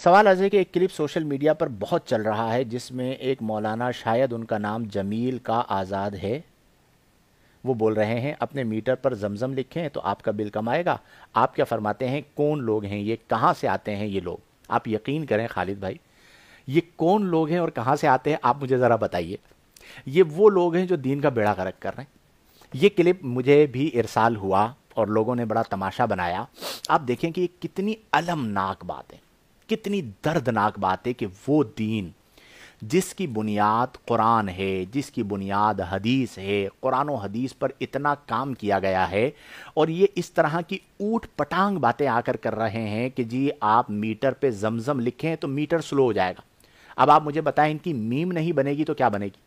سوال ایسے کہ ایک کلپ سوشل میڈیا پر بہت چل رہا ہے جس میں ایک مولانا، شاید ان کا نام جمیل کا آزاد ہے، وہ بول رہے ہیں اپنے میٹر پر زمزم لکھیں تو آپ کا بل کم آئے گا۔ آپ کیا فرماتے ہیں؟ کون لوگ ہیں یہ؟ کہاں سے آتے ہیں یہ لوگ؟ آپ یقین کریں خالد بھائی، یہ کون لوگ ہیں اور کہاں سے آتے ہیں آپ مجھے ذرا بتائیے۔ یہ وہ لوگ ہیں جو دین کا بیڑا غرق کر رہے ہیں۔ یہ کلپ مجھے بھی ارسال ہوا اور لوگوں نے بڑا تماشا بنایا۔ آپ دیکھیں کہ یہ کتنی المناک بات ہے، کتنی دردناک بات ہے کہ وہ دین جس کی بنیاد قرآن ہے، جس کی بنیاد حدیث ہے، قرآن و حدیث پر اتنا کام کیا گیا ہے، اور یہ اس طرح کی اوٹ پٹانگ باتیں آ کر رہے ہیں کہ جی آپ میٹر پہ زمزم لکھیں تو میٹر سلو ہو جائے گا۔ اب آپ مجھے بتائیں ان کی میم نہیں بنے گی تو کیا بنے گی؟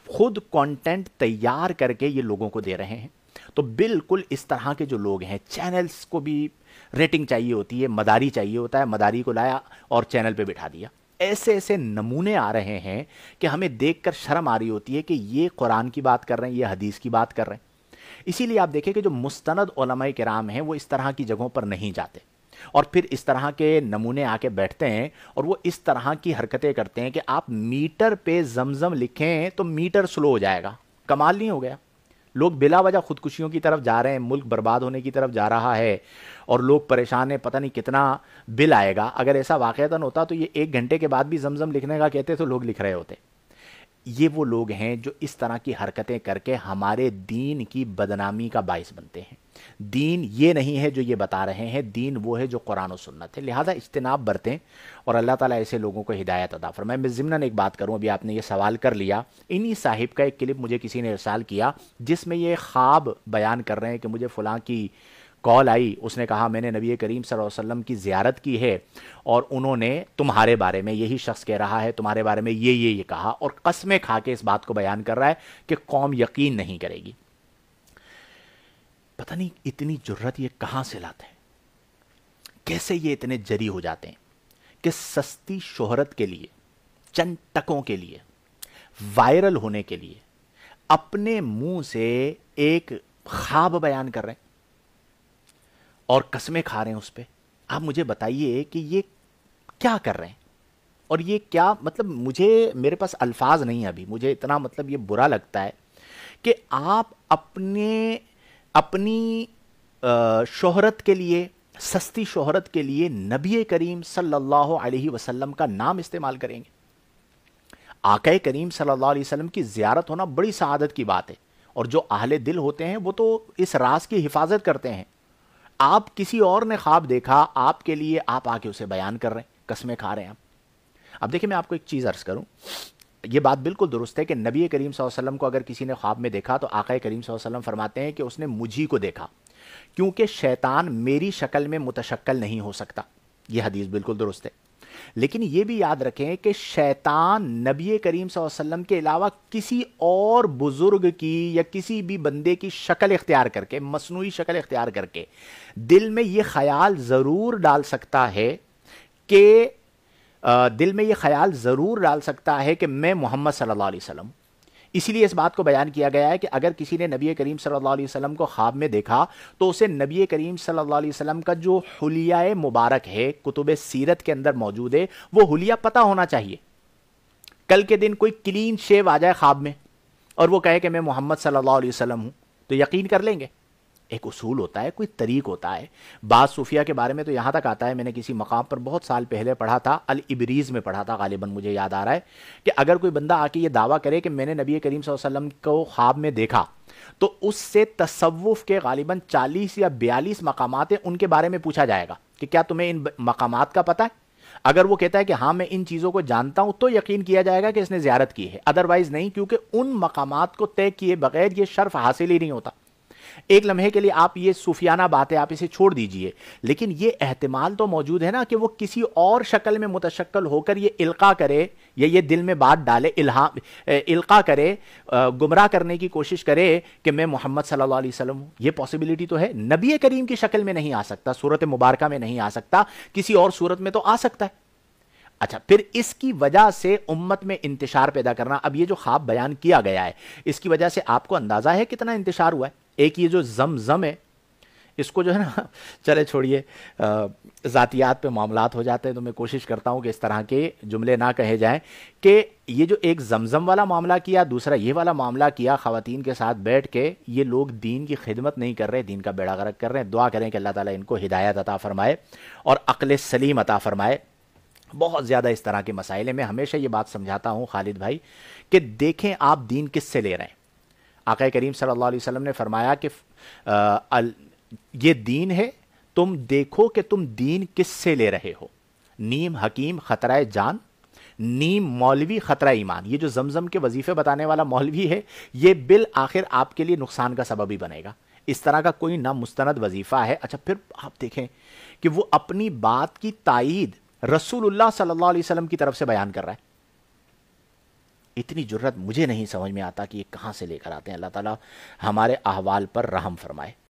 خود کانٹینٹ تیار کر کے یہ لوگوں کو دے رہے ہیں۔ تو بالکل اس طرح کے جو لوگ ہیں، چینلز کو بھی ریٹنگ چاہیے ہوتی ہے، مداری چاہیے ہوتا ہے، مداری کو لایا اور چینل پہ بٹھا دیا۔ ایسے ایسے نمونے آ رہے ہیں کہ ہمیں دیکھ کر شرم آ رہی ہوتی ہے کہ یہ قرآن کی بات کر رہے ہیں، یہ حدیث کی بات کر رہے ہیں۔ اسی لیے آپ دیکھیں کہ جو مستند علماء کرام ہیں وہ اس طرح کی جگہوں پر نہیں جاتے، اور پھر اس طرح کے نمونے آ کے بیٹھتے ہیں اور وہ اس طرح کی حرکتیں کرتے ہیں کہ آپ میٹر پہ زمزم لکھیں تو میٹر سلو ہو جائے گا۔ کمال نہیں ہو گیا؟ لوگ بلا وجہ خودکشیوں کی طرف جا رہے ہیں، ملک برباد ہونے کی طرف جا رہا ہے اور لوگ پریشان ہیں، پتہ نہیں کتنا بل آئے گا۔ اگر ایسا واقعتاً ہوتا تو یہ 1 گھنٹے کے بعد بھی زمزم لکھنے کا کہتے تو لوگ لکھ رہے ہوتے۔ یہ وہ لوگ ہیں جو اس طرح کی حرکتیں کر کے ہمارے دین کی بدنامی کا باعث بنتے ہیں۔ دین یہ نہیں ہے جو یہ بتا رہے ہیں، دین وہ ہے جو قرآن و سنت ہے۔ لہذا اجتناب برتیں اور اللہ تعالیٰ ایسے لوگوں کو ہدایت عطا فرمائے۔ میں ضمناً ایک بات کروں، ابھی آپ نے یہ سوال کر لیا، انہی صاحب کا ایک کلپ مجھے کسی نے ارسال کیا جس میں یہ خواب بیان کر رہے ہیں کہ مجھے فلاں کی کال آئی، اس نے کہا میں نے نبی کریم صلی اللہ علیہ وسلم کی زیارت کی ہے اور انہوں نے تمہارے بارے میں، یہی شخص کہہ رہا ہے تمہارے بارے میں یہ کہا، اور قسمیں کھا کے اس بات کو بیان کر رہا ہے کہ قوم یقین نہیں کرے گی۔ پتہ نہیں اتنی جرت یہ کہاں سے لاتے ہیں، کیسے یہ اتنے جری ہو جاتے ہیں کہ سستی شہرت کے لیے، چند ٹکوں کے لیے، وائرل ہونے کے لیے اپنے منہ سے ایک خواب بیان کر رہے ہیں اور قسمیں کھا رہے ہیں اس پہ۔ آپ مجھے بتائیے کہ یہ کیا کر رہے ہیں، اور یہ کیا مطلب، میرے پاس الفاظ نہیں ابھی، مجھے اتنا مطلب یہ برا لگتا ہے کہ آپ اپنی شہرت کے لیے، سستی شہرت کے لیے نبی کریم صلی اللہ علیہ وسلم کا نام استعمال کریں گے۔ آقا کریم صلی اللہ علیہ وسلم کی زیارت ہونا بڑی سعادت کی بات ہے، اور جو اہل دل ہوتے ہیں وہ تو اس راز کی حفاظت کرتے ہیں۔ آپ کسی اور نے خواب دیکھا آپ کے لیے، آپ آ کے اسے بیان کر رہے ہیں، قسمیں کھا رہے ہیں آپ۔ اب دیکھیں میں آپ کو ایک چیز عرض کروں، یہ بات بالکل درست ہے کہ نبی کریم صلی اللہ علیہ وسلم کو اگر کسی نے خواب میں دیکھا تو آقا کریم صلی اللہ علیہ وسلم فرماتے ہیں کہ اس نے مجھی کو دیکھا، کیونکہ شیطان میری شکل میں متشکل نہیں ہو سکتا۔ یہ حدیث بالکل درست ہے، لیکن یہ بھی یاد رکھیں کہ شیطان نبی کریم صلی اللہ علیہ وسلم کے علاوہ کسی اور بزرگ کی یا کسی بھی بندے کی شکل اختیار کر کے، مصنوعی شکل اختیار کر کے دل میں یہ خیال ضرور ڈال سکتا ہے کہ میں محمد صلی اللہ علیہ وسلم۔ اسی لیے اس بات کو بیان کیا گیا ہے کہ اگر کسی نے نبی کریم صلی اللہ علیہ وسلم کو خواب میں دیکھا تو اسے نبی کریم صلی اللہ علیہ وسلم کا جو حلیہ مبارک ہے، کتب سیرت کے اندر موجود ہے، وہ حلیہ پتہ ہونا چاہیے۔ کل کے دن کوئی کلین شیو آ جائے خواب میں اور وہ کہے کہ میں محمد صلی اللہ علیہ وسلم ہوں تو یقین کر لیں گے؟ ایک اصول ہوتا ہے، کوئی طریق ہوتا ہے۔ بعض صوفیہ کے بارے میں تو یہاں تک آتا ہے، میں نے کسی مقام پر بہت سال پہلے پڑھا تھا، الابریز میں پڑھا تھا غالباً، مجھے یاد آ رہا ہے کہ اگر کوئی بندہ آ کے یہ دعویٰ کرے کہ میں نے نبی کریم صلی اللہ علیہ وسلم کو خواب میں دیکھا تو اس سے تصوف کے غالباً 40 یا 42 مقامات ہیں، ان کے بارے میں پوچھا جائے گا کہ کیا تمہیں ان مقامات کا پتہ ہے؟ اگر وہ کہتا ہے کہ ہاں میں ان چیزوں کو جانتا ہوں تو یقین کیا جائے گا کہ اس نے زیارت کی ہے، ادروائز نہیں، کیونکہ ان مقامات کو طے کیے بغیر یہ شرف حاصل ہی نہیں ہوتا۔ ایک لمحے کے لیے آپ یہ صوفیانہ باتیں آپ اسے چھوڑ دیجئے، لیکن یہ احتمال تو موجود ہے نا کہ وہ کسی اور شکل میں متشکل ہو کر یہ القاء کرے یا یہ دل میں بات ڈالے، القاء کرے، گمراہ کرنے کی کوشش کرے کہ میں محمد صلی اللہ علیہ وسلم ہوں۔ یہ پاسبلٹی تو ہے، نبی کریم کی شکل میں نہیں آ سکتا، صورت مبارکہ میں نہیں آ سکتا، کسی اور صورت میں تو آ سکتا ہے۔ اچھا، پھر اس کی وجہ سے امت میں انتشار پیدا کرنا۔ اب یہ جو خواب بیان کیا گیا ہے اس کی وجہ سے آپ کو اندازہ ہے کتنا انتشار ہوا ہے؟ ایک یہ جو زمزم ہے، اس کو جو ہے نا چلے چھوڑیے، ذاتیات پہ معاملات ہو جاتے ہیں، تو میں کوشش کرتا ہوں کہ اس طرح کے جملے نہ کہے جائیں کہ یہ جو ایک زمزم والا معاملہ کیا، دوسرا یہ والا معاملہ کیا خواتین کے ساتھ بیٹھ کے، یہ لوگ دین کی خدمت نہیں کر رہے، دین کا بیڑا غرق کر رہے ہیں۔ دعا کریں کہ اللہ تعالیٰ ان کو ہدایت عطا فرمائے اور عقل سلیم عطا فرمائے۔ بہت زیادہ اس طرح کے مسائل میں ہمیشہ یہ بات سمجھاتا ہوں خالد بھائی کہ دیکھیں آپ دین کس سے لے رہے ہیں۔ آقا کریم صلی اللہ علیہ وسلم نے فرمایا کہ یہ دین ہے، تم دیکھو کہ تم دین کس سے لے رہے ہو۔ نیم حکیم خطرہ جان، نیم مولوی خطرہ ایمان۔ یہ جو زمزم کے وظیفے بتانے والا مولوی ہے، یہ بالآخر آپ کے لیے نقصان کا سبب ہی بنے گا۔ اس طرح کا کوئی نہ مستند وظیفہ ہے۔ اچھا پھر آپ دیکھیں کہ وہ اپنی بات کی تائید رسول اللہ صلی اللہ علیہ وسلم کی طرف سے بیان کر رہا ہے۔ اتنی جرت مجھے نہیں سمجھ میں آتا کہ یہ کہاں سے لے کر آتے ہیں۔ اللہ تعالیٰ ہمارے احوال پر رحم فرمائے۔